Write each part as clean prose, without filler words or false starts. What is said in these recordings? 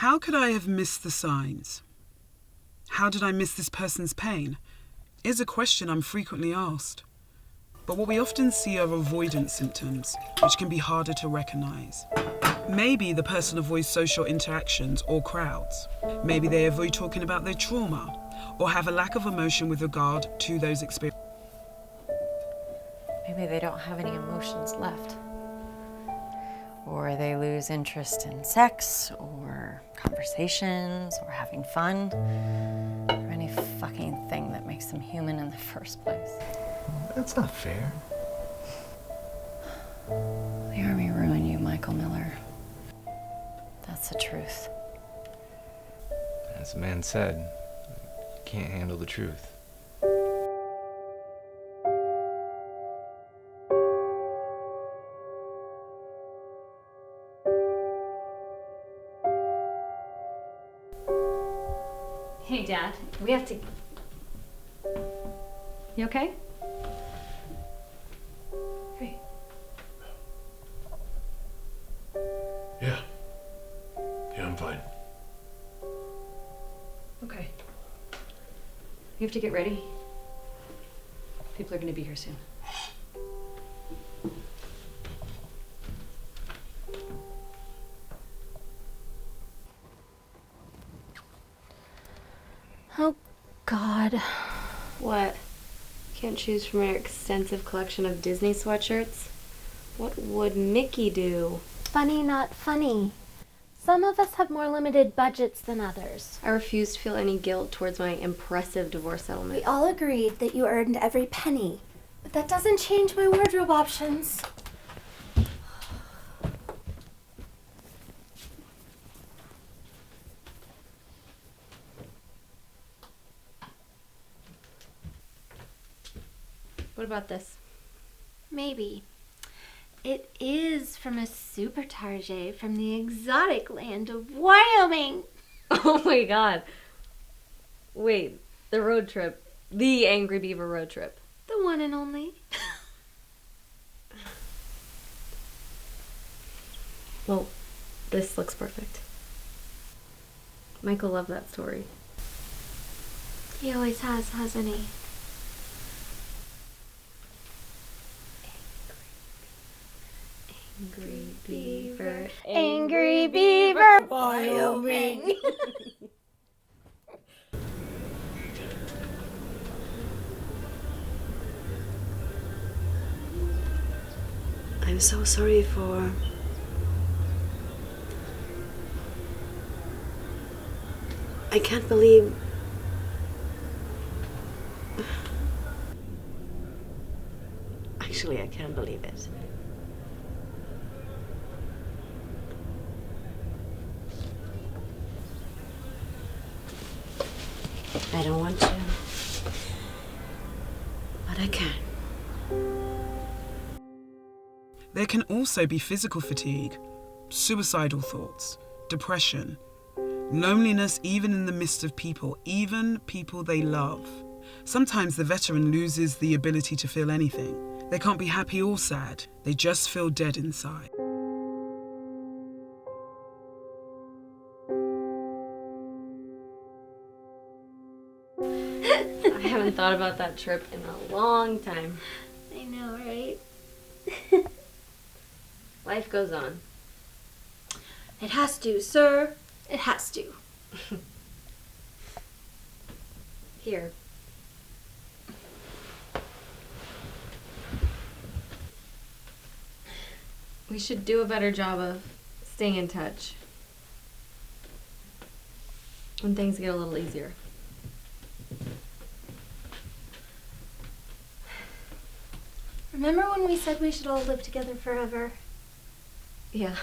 How could I have missed the signs? How did I miss this person's pain? Is a question I'm frequently asked. But what we often see are avoidance symptoms, which can be harder to recognise. Maybe the person avoids social interactions or crowds. Maybe they avoid talking about their trauma or have a lack of emotion with regard to those experiences. Maybe they don't have any emotions left. Or they lose interest in sex, or conversations, or having fun, or any fucking thing that makes them human in the first place. That's not fair. The army ruined you, Michael Miller. That's the truth. As the man said, you can't handle the truth. Hey, Dad, we have to... You okay? Hey. Yeah. Yeah, I'm fine. Okay. You have to get ready. People are gonna be here soon. Oh, God. What? Can't choose from your extensive collection of Disney sweatshirts? What would Mickey do? Funny, not funny. Some of us have more limited budgets than others. I refuse to feel any guilt towards my impressive divorce settlement. We all agreed that you earned every penny, but that doesn't change my wardrobe options. What about this? Maybe. It is from a supertarget from the exotic land of Wyoming. Oh my god. Wait, the road trip. The Angry Beaver road trip. The one and only. Well, this looks perfect. Michael loved that story. He always has, hasn't he? Angry Beaver. Angry Beaver, Wyoming. I'm so sorry for... I can't believe... Actually, I can't believe it. I don't want to, but I can. There can also be physical fatigue, suicidal thoughts, depression, loneliness even in the midst of people, even people they love. Sometimes the veteran loses the ability to feel anything. They can't be happy or sad. They just feel dead inside. I haven't thought about that trip in a long time. I know, right? Life goes on. It has to, sir. It has to. Here. We should do a better job of staying in touch when things get a little easier. Remember when we said we should all live together forever? Yeah.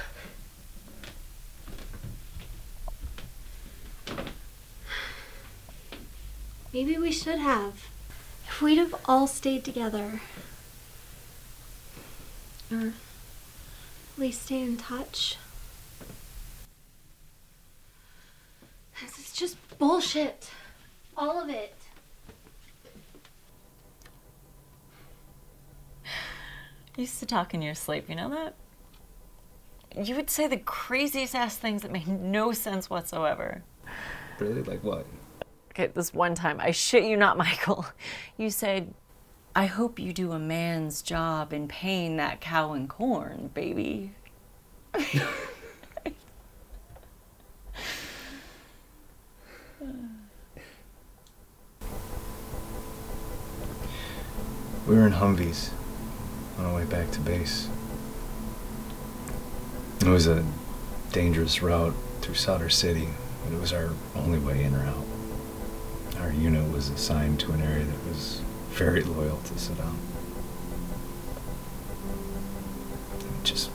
Maybe we should have. If we'd have all stayed together. Or at least stay in touch. This is just bullshit. All of it. You used to talk in your sleep, you know that? You would say the craziest ass things that make no sense whatsoever. Really? Like what? Okay, this one time, I shit you not, Michael. You said, I hope you do a man's job in paying that cow and corn, baby. We were in Humvees on our way back to base. It was a dangerous route through Solder City, but it was our only way in or out. Our unit was assigned to an area that was very loyal to Saddam. Just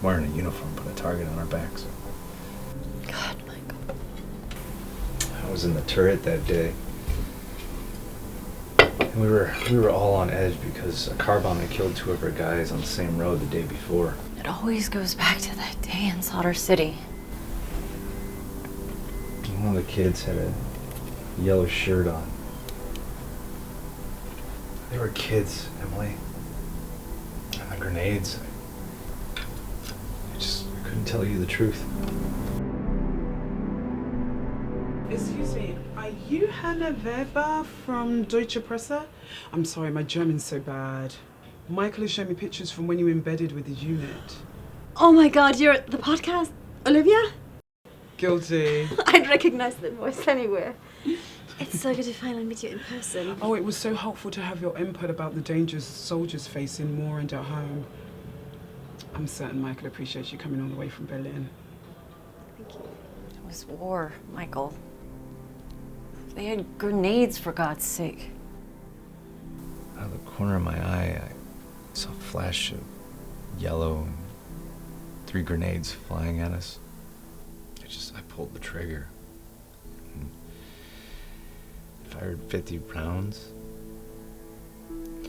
wearing a uniform put a target on our backs. God, Michael. I was in the turret that day. And we were all on edge because a car bomb had killed 2 of our guys on the same road the day before. It always goes back to that day in Solder City. One of the kids had a yellow shirt on. They were kids, Emily. And the grenades. I couldn't tell you the truth. Excuse me, are you Hannah Weber from Deutsche Presse? I'm sorry, my German's so bad. Michael has shown me pictures from when you were embedded with his unit. Oh my god, you're at the podcast? Olivia? Guilty. I'd recognize that voice anywhere. It's so good to finally meet you in person. Oh, it was so helpful to have your input about the dangers soldiers face in war and at home. I'm certain Michael appreciates you coming all the way from Berlin. Thank you. It was war, Michael. They had grenades, for God's sake. Out of the corner of my eye, I saw a flash of yellow and 3 grenades flying at us. I pulled the trigger. And fired 50 rounds. And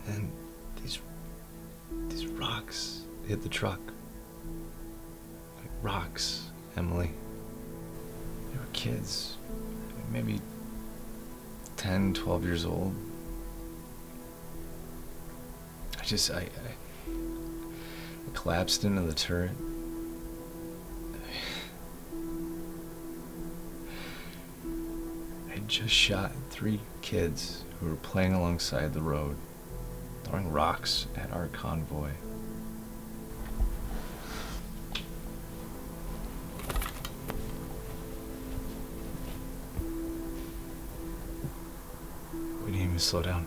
then these rocks hit the truck. Like rocks, Emily. They were kids, maybe 10, 12 years old. I collapsed into the turret. I just shot 3 kids who were playing alongside the road, throwing rocks at our convoy. We didn't even slow down.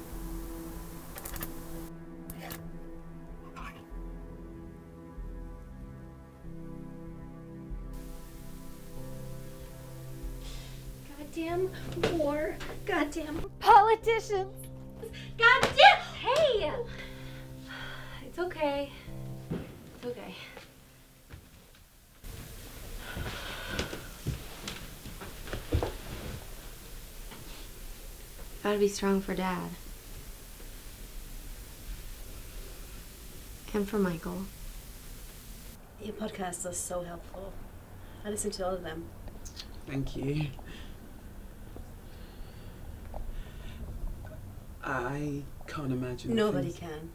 Goddamn war. Goddamn politicians. Goddamn. Hey! It's okay. It's okay. Gotta be strong for Dad. And for Michael. Your podcasts are so helpful. I listen to all of them. Thank you. I can't imagine. Nobody things- can.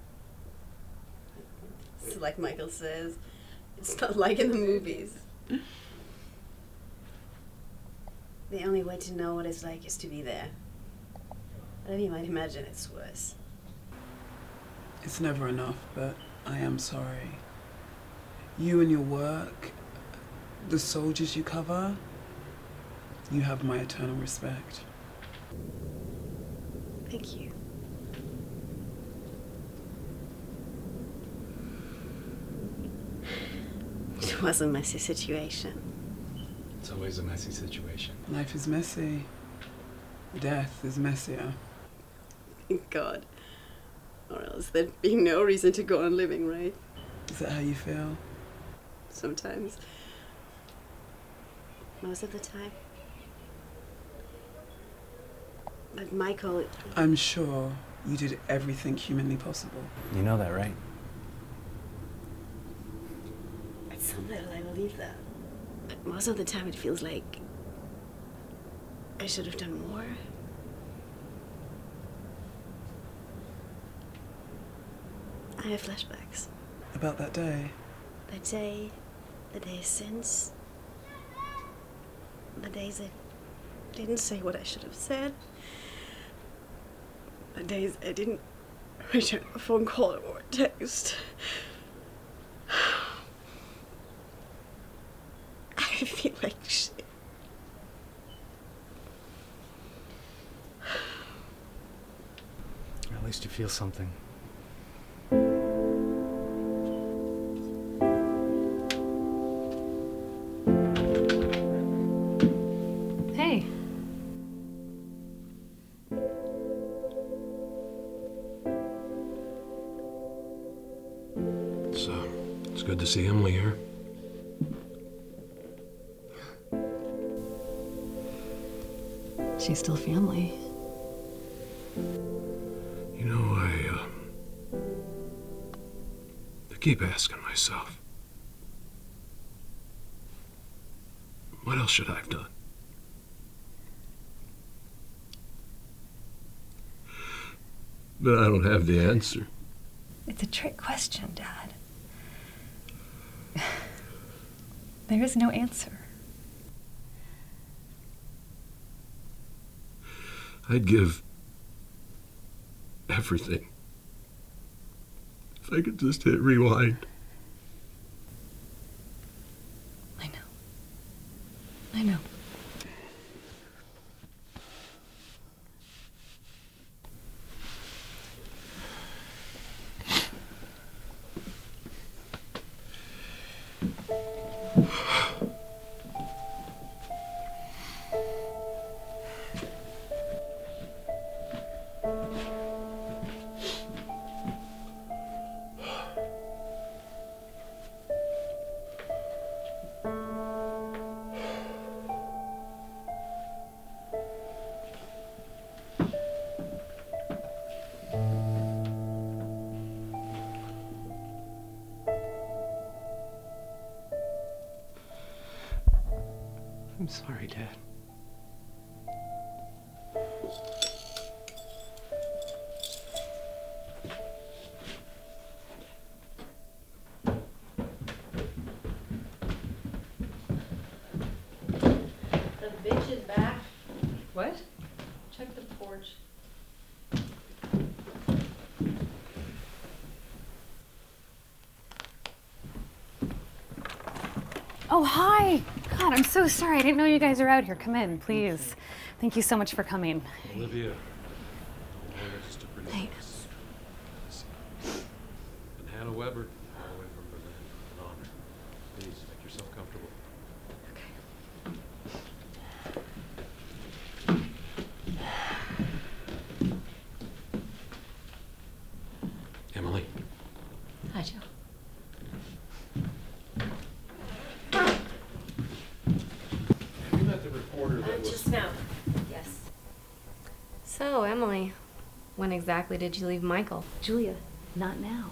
It's like Michael says, it's not like in the movies. The only way to know what it's like is to be there. Whatever you might imagine, it's worse. It's never enough, but I am sorry. You and your work, the soldiers you cover, you have my eternal respect. Thank you. It was a messy situation. It's always a messy situation. Life is messy. Death is messier. Thank God. Or else there'd be no reason to go on living, right? Is that how you feel? Sometimes. Most of the time. But Michael, I'm sure you did everything humanly possible. You know that, right? at some level I believe that. But most of the time it feels like I should have done more. I have flashbacks. About that day? The day, the days since, the days I didn't say what I should have said, the days I didn't return a phone call or a text. I feel like shit. At least you feel something. Hey. It's good to see Emily here. She's still family. You know, I keep asking myself, what else should I have done? But I don't have the answer. It's a trick question, Dad. There is no answer. I'd give everything if I could just hit rewind. I know. I know. I'm sorry, Dad. The bitch is back. What? Check the porch. Oh, hi. God, I'm so sorry. I didn't know you guys are out here. Come in, please. Thank you so much for coming. Olivia. Thanks. And Hannah Weber, all the way from Berlin. An honor. Please, make yourself comfortable. Emily. Hi, Joe. Have you met the reporter that was... Just now. Yes. So, Emily, when exactly did you leave Michael? Julia, not now.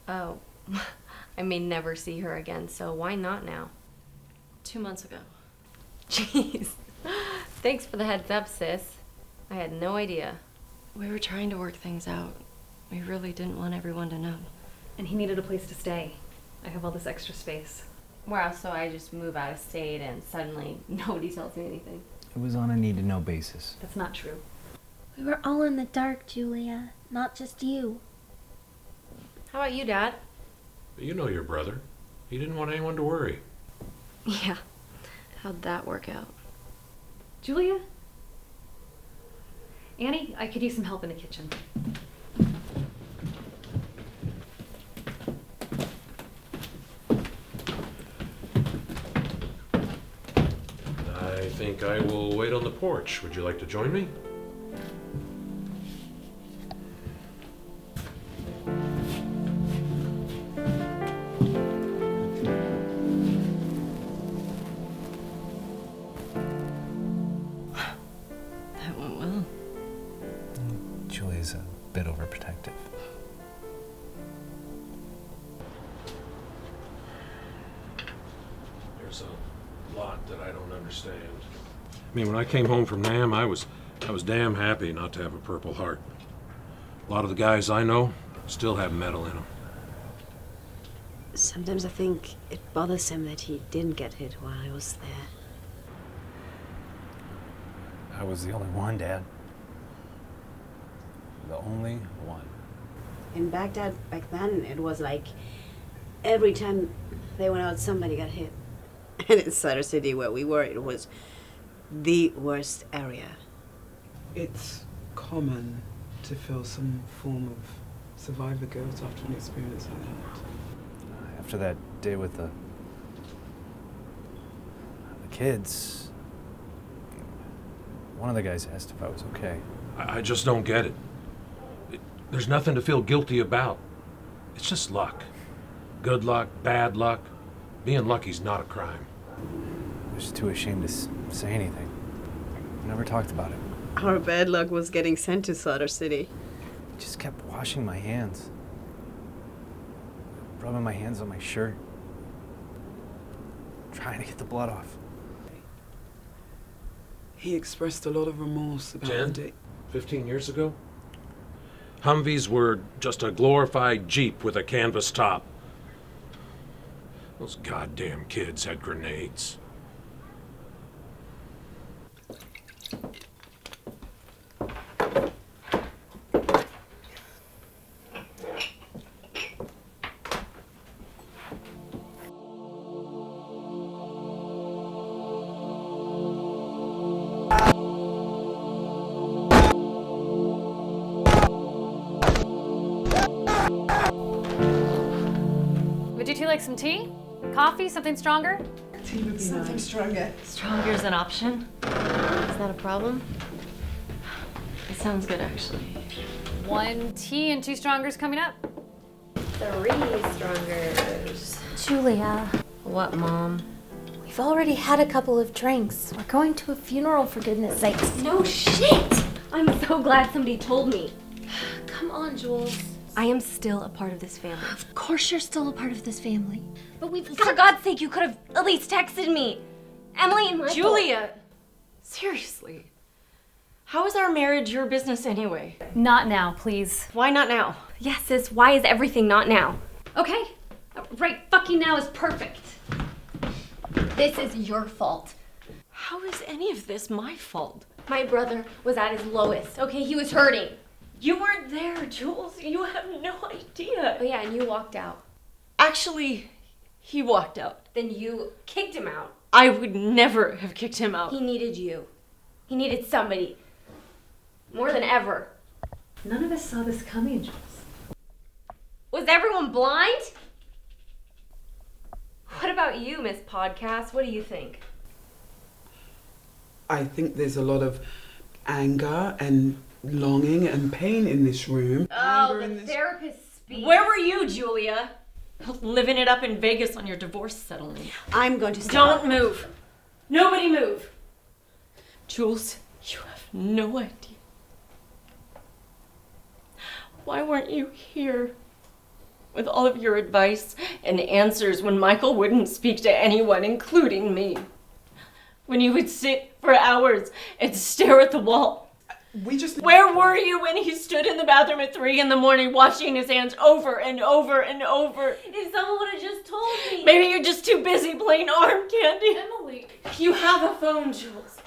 Oh, I may never see her again, so why not now? 2 months ago. Jeez. Thanks for the heads up, sis. I had no idea. We were trying to work things out. We really didn't want everyone to know. And he needed a place to stay. I have all this extra space. Wow, so I just move out of state and suddenly nobody tells me anything. It was on a need-to-know basis. That's not true. We were all in the dark, Julia. Not just you. How about you, Dad? You know your brother. He didn't want anyone to worry. Yeah. How'd that work out? Julia? Annie, I could use some help in the kitchen. I think I will wait on the porch. Would you like to join me? That went well. Julia's a bit overprotective. There's a lot that I don't understand. I mean, when I came home from Nam, I was damn happy not to have a Purple Heart. A lot of the guys I know still have metal in them. Sometimes I think it bothers him that he didn't get hit while I was there. I was the only one, Dad. The only one. In Baghdad, back then, it was like every time they went out, somebody got hit. And in Cider City, where we were, it was the worst area. It's common to feel some form of survivor guilt after an experience like that. After that day with the kids, one of the guys asked if I was okay. I just don't get it. There's nothing to feel guilty about. It's just luck. Good luck, bad luck. Being lucky's not a crime. I was too ashamed to say anything. I never talked about it. Our bad luck was getting sent to Cider City. I just kept washing my hands. Rubbing my hands on my shirt. Trying to get the blood off. He expressed a lot of remorse about the day. 15 years ago? Humvees were just a glorified Jeep with a canvas top. Those goddamn kids had grenades. Would you two like some tea? Coffee? Something stronger? Tea would be Something nice. stronger. Stronger is an option. Is that a problem? It sounds good, actually. 1 tea and 2 strongers coming up. 3 strongers. Julia. What, Mom? We've already had a couple of drinks. We're going to a funeral, for goodness sakes. No shit! I'm so glad somebody told me. Come on, Jules. I am still a part of this family. Of course you're still a part of this family. But we've For God's sake, you could have at least texted me. Emily and Michael. Julia! Seriously. How is our marriage your business anyway? Not now, please. Why not now? Yes, sis, why is everything not now? Okay. Right fucking now is perfect. This is your fault. How is any of this my fault? My brother was at his lowest, okay? He was hurting. You weren't there, Jules. You have no idea. Oh yeah, and you walked out. Actually, he walked out. Then you kicked him out. I would never have kicked him out. He needed you. He needed somebody. More than ever. None of us saw this coming, Jules. Was everyone blind? What about you, Miss Podcast? What do you think? I think there's a lot of anger and longing and pain in this room. Oh, Anger in the this- therapist speak. Where were you, Julia? Living it up in Vegas on your divorce settlement. I'm going to stop. Don't move. Nobody move. Jules, you have no idea. Why weren't you here with all of your advice and answers when Michael wouldn't speak to anyone, including me? When you would sit for hours and stare at the wall. Where were you when he stood in the bathroom at 3 a.m. washing his hands over and over and over? If someone would have just told me. Maybe you're just too busy playing arm candy. Emily. You have a phone, Jules.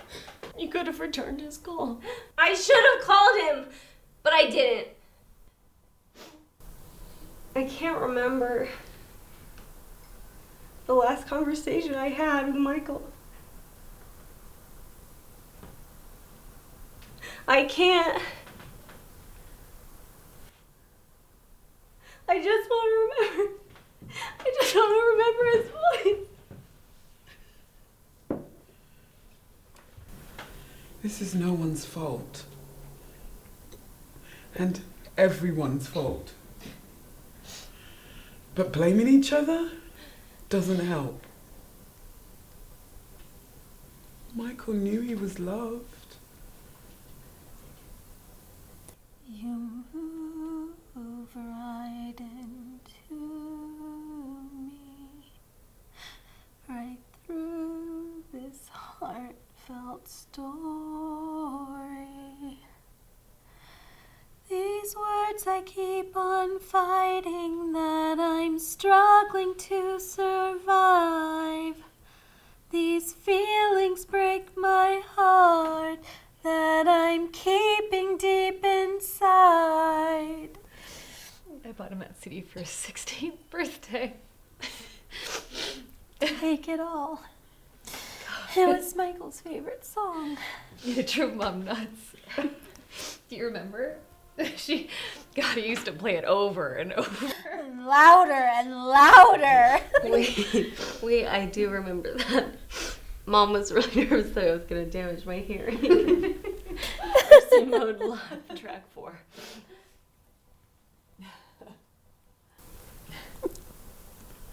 You could have returned his call. I should have called him, but I didn't. I can't remember the last conversation I had with Michael. I can't. I just want to remember. I just want to remember his voice. This is no one's fault. And everyone's fault. But blaming each other doesn't help. Michael knew he was loved. You move right into me, right through this heartfelt story. These were words I keep on fighting, that I'm struggling to survive. These feelings break my heart, that I'm keeping deep inside. I bought him that CD for his 16th birthday. Take it all. It was Michael's favorite song. It drove Mom nuts. Do you remember? He used to play it over and over. Louder and louder. Wait, I do remember that. Mom was really nervous that I was going to damage my hearing. Mode live, track 4.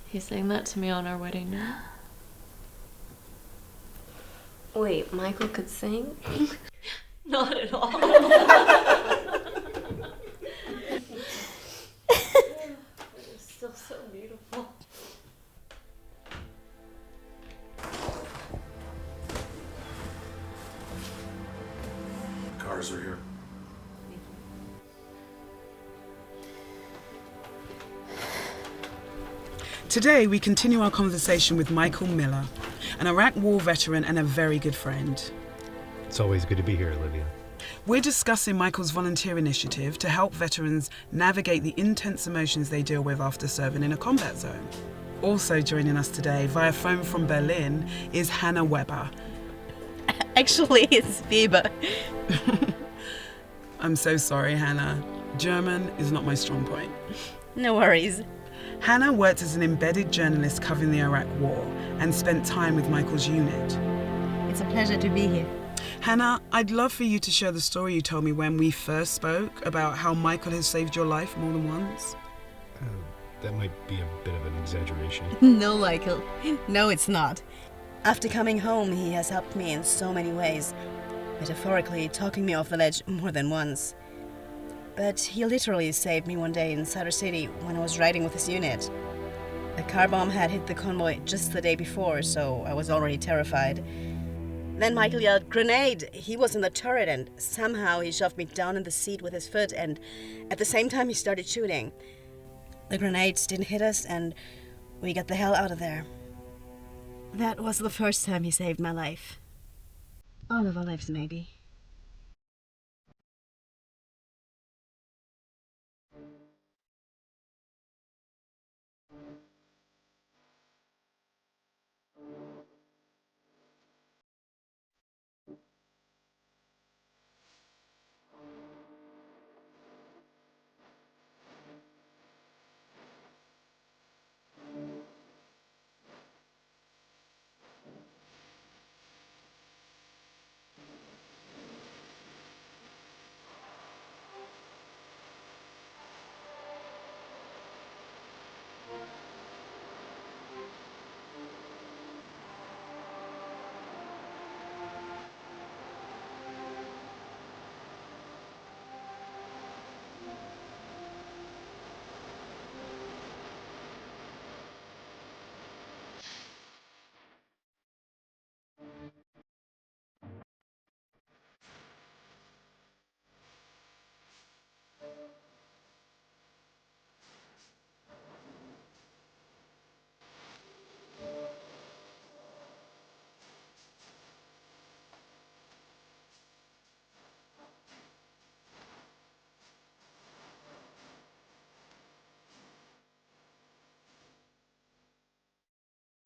He sang that to me on our wedding night. Wait, Michael could sing? Not at all. It's still so beautiful. Cars are here. Today, we continue our conversation with Michael Miller, an Iraq War veteran and a very good friend. It's always good to be here, Olivia. We're discussing Michael's volunteer initiative to help veterans navigate the intense emotions they deal with after serving in a combat zone. Also joining us today via phone from Berlin is Hannah Weber. Actually, it's Weber. I'm so sorry, Hannah. German is not my strong point. No worries. Hannah worked as an embedded journalist covering the Iraq War and spent time with Michael's unit. It's a pleasure to be here. Hannah, I'd love for you to share the story you told me when we first spoke about how Michael has saved your life more than once. That might be a bit of an exaggeration. No, Michael. No, it's not. After coming home, he has helped me in so many ways, metaphorically talking me off the ledge more than once. But he literally saved me one day in Cider City when I was riding with his unit. A car bomb had hit the convoy just the day before, so I was already terrified. Then Michael yelled, "Grenade!" He was in the turret, and somehow he shoved me down in the seat with his foot, and at the same time he started shooting. The grenades didn't hit us, and we got the hell out of there. That was the first time he saved my life. All of our lives, maybe.